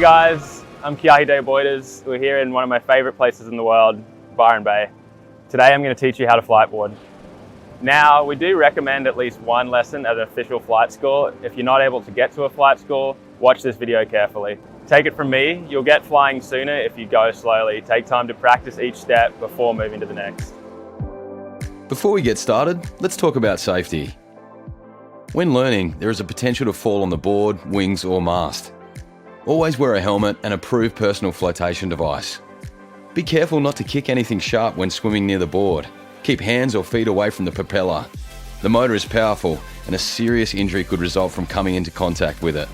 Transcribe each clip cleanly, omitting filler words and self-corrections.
guys, I'm Kiahi Boyders. We're here in one of my favourite places in the world, Byron Bay. Today I'm going to teach you how to flightboard. Now, we do recommend at least one lesson at an official flight school. If you're not able to get to a flight school, watch this video carefully. Take it from me, you'll get flying sooner if you go slowly. Take time to practice each step before moving to the next. Before we get started, let's talk about safety. When learning, there is a potential to fall on the board, wings or mast. Always wear a helmet and approved personal flotation device. Be careful not to kick anything sharp when swimming near the board. Keep hands or feet away from the propeller. The motor is powerful and a serious injury could result from coming into contact with it.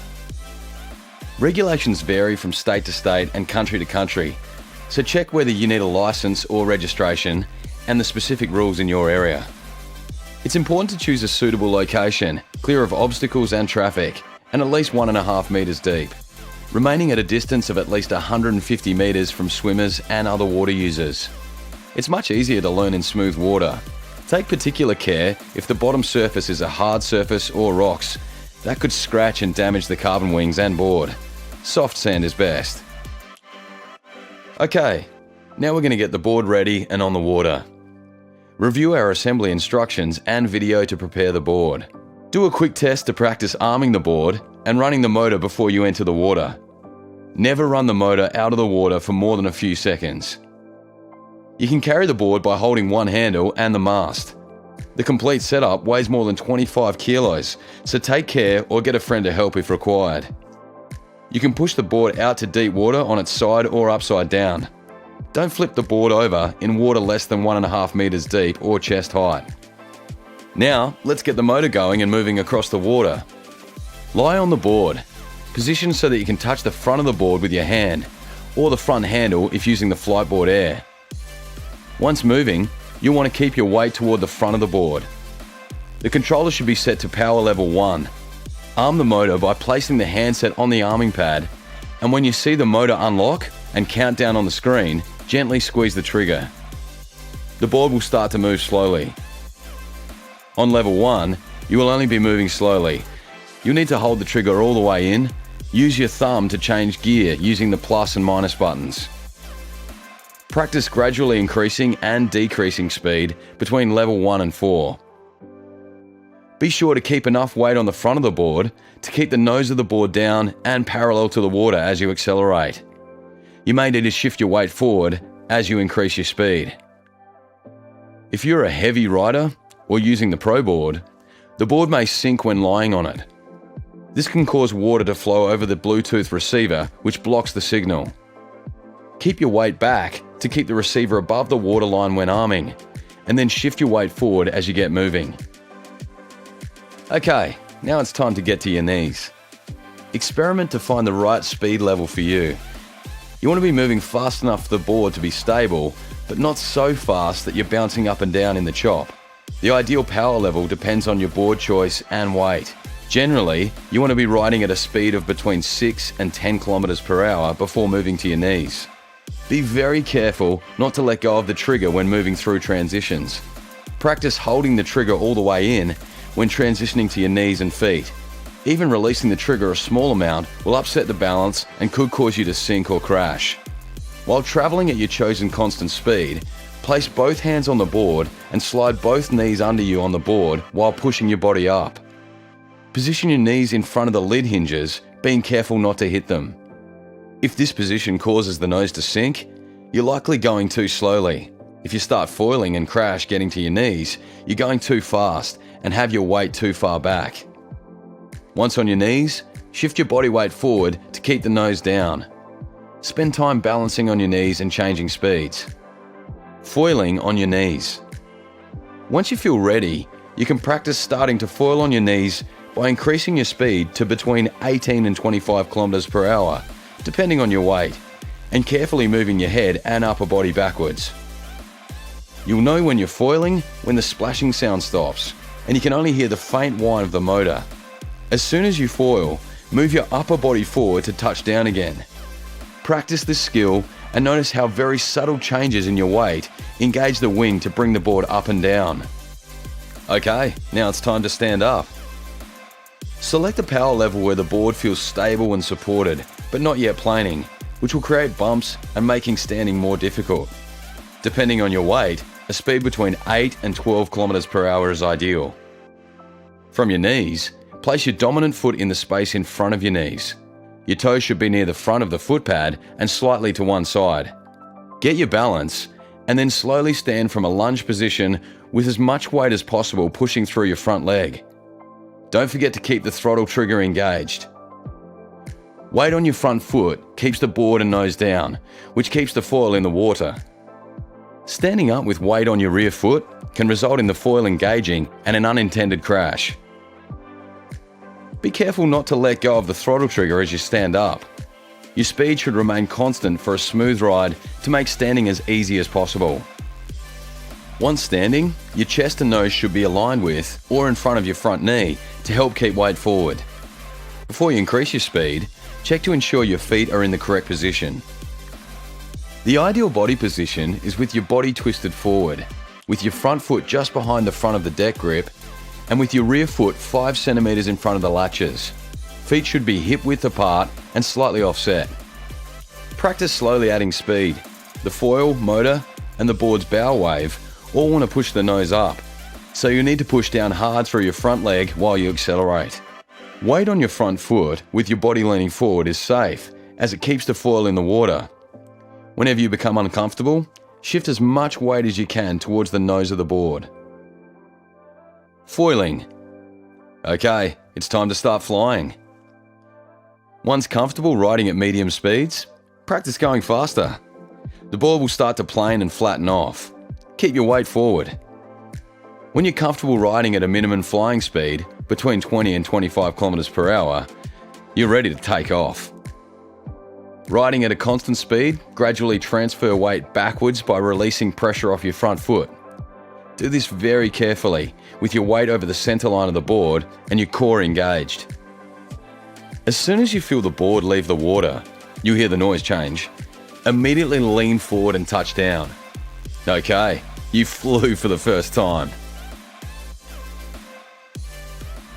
Regulations vary from state to state and country to country, so check whether you need a license or registration and the specific rules in your area. It's important to choose a suitable location, clear of obstacles and traffic, and at least 1.5 meters deep, remaining at a distance of at least 150 meters from swimmers and other water users. It's much easier to learn in smooth water. Take particular care if the bottom surface is a hard surface or rocks. That could scratch and damage the carbon wings and board. Soft sand is best. Okay, now we're going to get the board ready and on the water. Review our assembly instructions and video to prepare the board. Do a quick test to practice arming the board and running the motor before you enter the water. Never run the motor out of the water for more than a few seconds. You can carry the board by holding one handle and the mast. The complete setup weighs more than 25 kilos, so take care or get a friend to help if required. You can push the board out to deep water on its side or upside down. Don't flip the board over in water less than 1.5 meters deep or chest height. Now, let's get the motor going and moving across the water. Lie on the board, positioned so that you can touch the front of the board with your hand, or the front handle if using the Fliteboard Air. Once moving, you'll want to keep your weight toward the front of the board. The controller should be set to power level 1. Arm the motor by placing the handset on the arming pad, and when you see the motor unlock and count down on the screen, gently squeeze the trigger. The board will start to move slowly. On level 1, you will only be moving slowly. You'll need to hold the trigger all the way in. Use your thumb to change gear using the plus and minus buttons. Practice gradually increasing and decreasing speed between level 1 and 4. Be sure to keep enough weight on the front of the board to keep the nose of the board down and parallel to the water as you accelerate. You may need to shift your weight forward as you increase your speed. If you're a heavy rider or using the Pro board, the board may sink when lying on it. This can cause water to flow over the Bluetooth receiver, which blocks the signal. Keep your weight back to keep the receiver above the waterline when arming, and then shift your weight forward as you get moving. Okay, now it's time to get to your knees. Experiment to find the right speed level for you. You want to be moving fast enough for the board to be stable, but not so fast that you're bouncing up and down in the chop. The ideal power level depends on your board choice and weight. Generally, you want to be riding at a speed of between 6 and 10 kilometers per hour before moving to your knees. Be very careful not to let go of the trigger when moving through transitions. Practice holding the trigger all the way in when transitioning to your knees and feet. Even releasing the trigger a small amount will upset the balance and could cause you to sink or crash. While traveling at your chosen constant speed, place both hands on the board and slide both knees under you on the board while pushing your body up. Position your knees in front of the lid hinges, being careful not to hit them. If this position causes the nose to sink, you're likely going too slowly. If you start foiling and crash getting to your knees, you're going too fast and have your weight too far back. Once on your knees, shift your body weight forward to keep the nose down. Spend time balancing on your knees and changing speeds. Foiling on your knees. Once you feel ready, you can practice starting to foil on your knees by increasing your speed to between 18 and 25 kilometers per hour, depending on your weight, and carefully moving your head and upper body backwards. You'll know when you're foiling when the splashing sound stops, and you can only hear the faint whine of the motor. As soon as you foil, move your upper body forward to touch down again. Practice this skill and notice how very subtle changes in your weight engage the wing to bring the board up and down. Okay, now it's time to stand up. Select a power level where the board feels stable and supported, but not yet planing, which will create bumps and making standing more difficult. Depending on your weight, a speed between 8 and 12 km per hour is ideal. From your knees, place your dominant foot in the space in front of your knees. Your toes should be near the front of the foot pad and slightly to one side. Get your balance and then slowly stand from a lunge position with as much weight as possible pushing through your front leg. Don't forget to keep the throttle trigger engaged. Weight on your front foot keeps the board and nose down, which keeps the foil in the water. Standing up with weight on your rear foot can result in the foil engaging and an unintended crash. Be careful not to let go of the throttle trigger as you stand up. Your speed should remain constant for a smooth ride to make standing as easy as possible. Once standing, your chest and nose should be aligned with or in front of your front knee to help keep weight forward. Before you increase your speed, check to ensure your feet are in the correct position. The ideal body position is with your body twisted forward, with your front foot just behind the front of the deck grip, and with your rear foot 5 cm in front of the latches. Feet should be hip width apart and slightly offset. Practice slowly adding speed. The foil, motor, and the board's bow wave all want to push the nose up, so you need to push down hard through your front leg while you accelerate. Weight on your front foot with your body leaning forward is safe, as it keeps the foil in the water. Whenever you become uncomfortable, shift as much weight as you can towards the nose of the board. Foiling. Okay, it's time to start flying. Once comfortable riding at medium speeds, practice going faster. The board will start to plane and flatten off. Keep your weight forward. When you're comfortable riding at a minimum flying speed, between 20 and 25 km per hour, you're ready to take off. Riding at a constant speed, gradually transfer weight backwards by releasing pressure off your front foot. Do this very carefully, with your weight over the center line of the board and your core engaged. As soon as you feel the board leave the water, you hear the noise change. Immediately lean forward and touch down. Okay, you flew for the first time.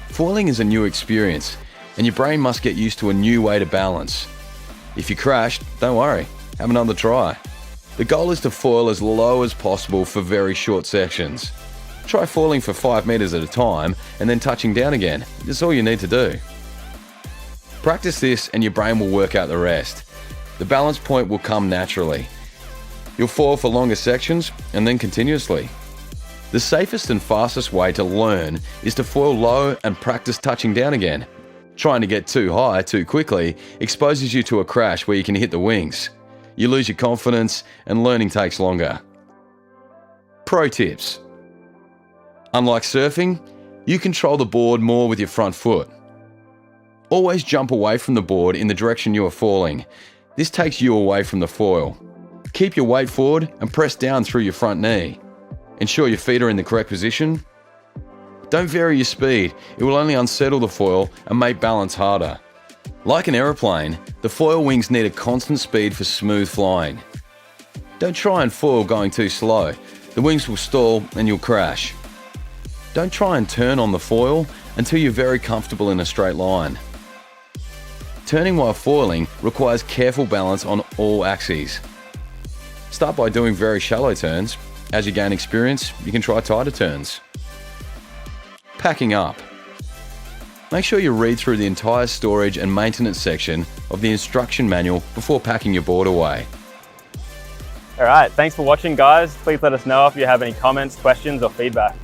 Foiling is a new experience, and your brain must get used to a new way to balance. If you crashed, don't worry, have another try. The goal is to foil as low as possible for very short sections. Try foiling for 5 meters at a time and then touching down again. That's all you need to do. Practice this and your brain will work out the rest. The balance point will come naturally. You'll foil for longer sections and then continuously. The safest and fastest way to learn is to foil low and practice touching down again. Trying to get too high too quickly exposes you to a crash where you can hit the wings. You lose your confidence and learning takes longer. Pro tips. Unlike surfing, you control the board more with your front foot. Always jump away from the board in the direction you are falling. This takes you away from the foil. Keep your weight forward and press down through your front knee. Ensure your feet are in the correct position. Don't vary your speed, it will only unsettle the foil and make balance harder. Like an aeroplane, the foil wings need a constant speed for smooth flying. Don't try and foil going too slow, the wings will stall and you'll crash. Don't try and turn on the foil until you're very comfortable in a straight line. Turning while foiling requires careful balance on all axes. Start by doing very shallow turns. As you gain experience, you can try tighter turns. Packing up. Make sure you read through the entire storage and maintenance section of the instruction manual before packing your board away. All right, thanks for watching, guys. Please let us know if you have any comments, questions, or feedback.